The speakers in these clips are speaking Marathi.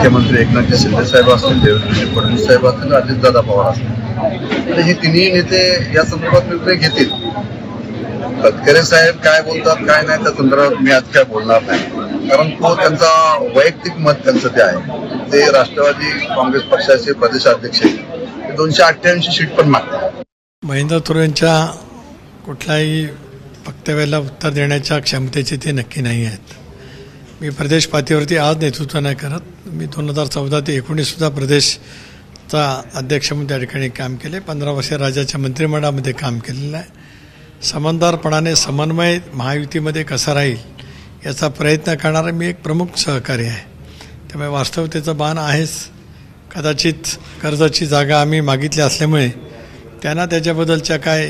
मुख्यमंत्री एकनाथ शिंदे साहेब असतील, देवेंद्र फडणवीस साहेब असतील, अजितदादा पवार असतील, तर हे तिन्ही नेते या संदर्भात निर्णय घेतील. तटकरे साहेब काय बोलतात काय नाही त्या संदर्भात मी आज काय बोलणार नाही, कारण तो त्यांचा वैयक्तिक मत त्यांचं ते आहे. ते राष्ट्रवादी काँग्रेस पक्षाचे प्रदेशाध्यक्ष आहेत, 288 सीट पण मागतात. महेंद्र थोरवेंच्या कुठल्याही वक्तव्याला उत्तर देण्याच्या क्षमतेचे ते नक्की नाही आहेत. मी प्रदेश पातळीवरती आज नेतृत्व नाही करत. मी 2014 ते 2019 सुद्धा प्रदेशचा अध्यक्ष म्हणून त्या ठिकाणी काम केले. 15 वर्षे राज्याच्या मंत्रिमंडळामध्ये काम केलेलं आहे. समंतदारपणाने समन्वय महायुतीमध्ये कसा राहील याचा प्रयत्न करणारा मी एक प्रमुख सहकारी आहे. त्यामुळे वास्तविकतेचं भान आहेच. कदाचित कर्जाची जागा आम्ही मागितली असल्यामुळे त्यांना त्याच्याबद्दलच्या काय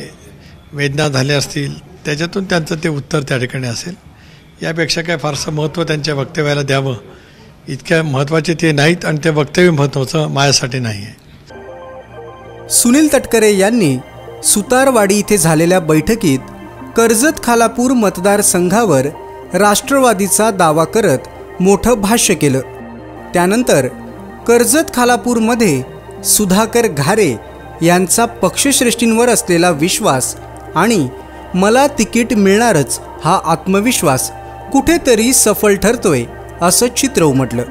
वेदना झाल्या असतील, त्याच्यातून त्यांचं ते उत्तर त्या ठिकाणी असेल. यापेक्षा काय फारसं महत्त्व त्यांच्या वक्तव्याला द्यावं इतक्या महत्त्वाचे ते नाहीत आणि ते वक्तव्य महत्त्वाचं माझ्यासाठी नाही आहे. सुनील तटकरे यांनी सुतारवाडी इथे झालेल्या बैठकीत कर्जत खालापूर मतदारसंघावर राष्ट्रवादीचा दावा करत मोठं भाष्य केलं. त्यानंतर कर्जत खालापूरमध्ये सुधाकर घारे यांचा पक्षश्रेष्ठींवर असलेला विश्वास आणि मला तिकीट मिळणारच हा आत्मविश्वास कुठेतरी सफल ठरतोय असं चित्र उमटलं.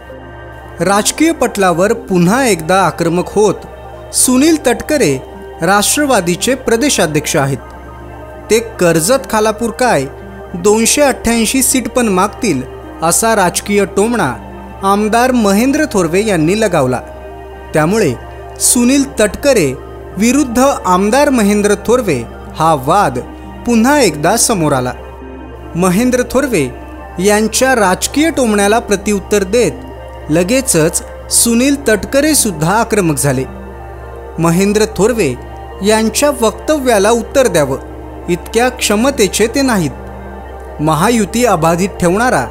राजकीय पटलावर पुन्हा एकदा आक्रमक होत सुनील तटकरे राष्ट्रवादीचे प्रदेशाध्यक्ष आहेत. ते कर्जत खालापूर काय 288 सीट पण मागतील असा राजकीय टोमणा आमदार महेंद्र थोरवे यांनी लगावला. त्यामुळे सुनील तटकरे विरुद्ध आमदार महेंद्र थोरवे हा वाद पुन्हा एकदा समोर आला. महेंद्र थोरवे यांच्या राजकीय टोमण्याला प्रत्युत्तर देत लगेचच सुनील तटकरे सुद्धा आक्रमक झाले. महेंद्र थोरवे यांच्या वक्तव्याला उत्तर द्यावं इतक्या क्षमतेचे ते नाहीत. महायुती अबाधित ठेवणारा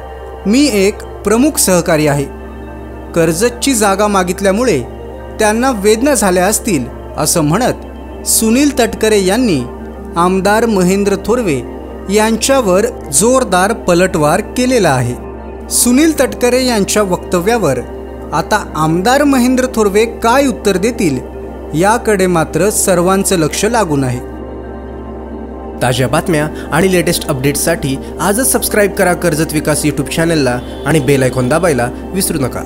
मी एक प्रमुख सहकारी आहे. कर्जतची जागा मागितल्यामुळे त्यांना वेदना झाल्या असतील असं म्हणत सुनील तटकरे यांनी आमदार महेंद्र थोरवे यांच्यावर जोरदार पलटवार केलेला आहे. सुनील तटकरे यांच्या वक्तव्यावर आता आमदार महेंद्र थोरवे काय उत्तर देतील याकडे मात्र सर्वांचं लक्ष लागून आहे. ताज्या बातम्या आणि लेटेस्ट अपडेट्ससाठी आजच सबस्क्राईब करा कर्जत विकास यूट्यूब चॅनलला आणि बेल आयकॉन दाबायला विसरू नका.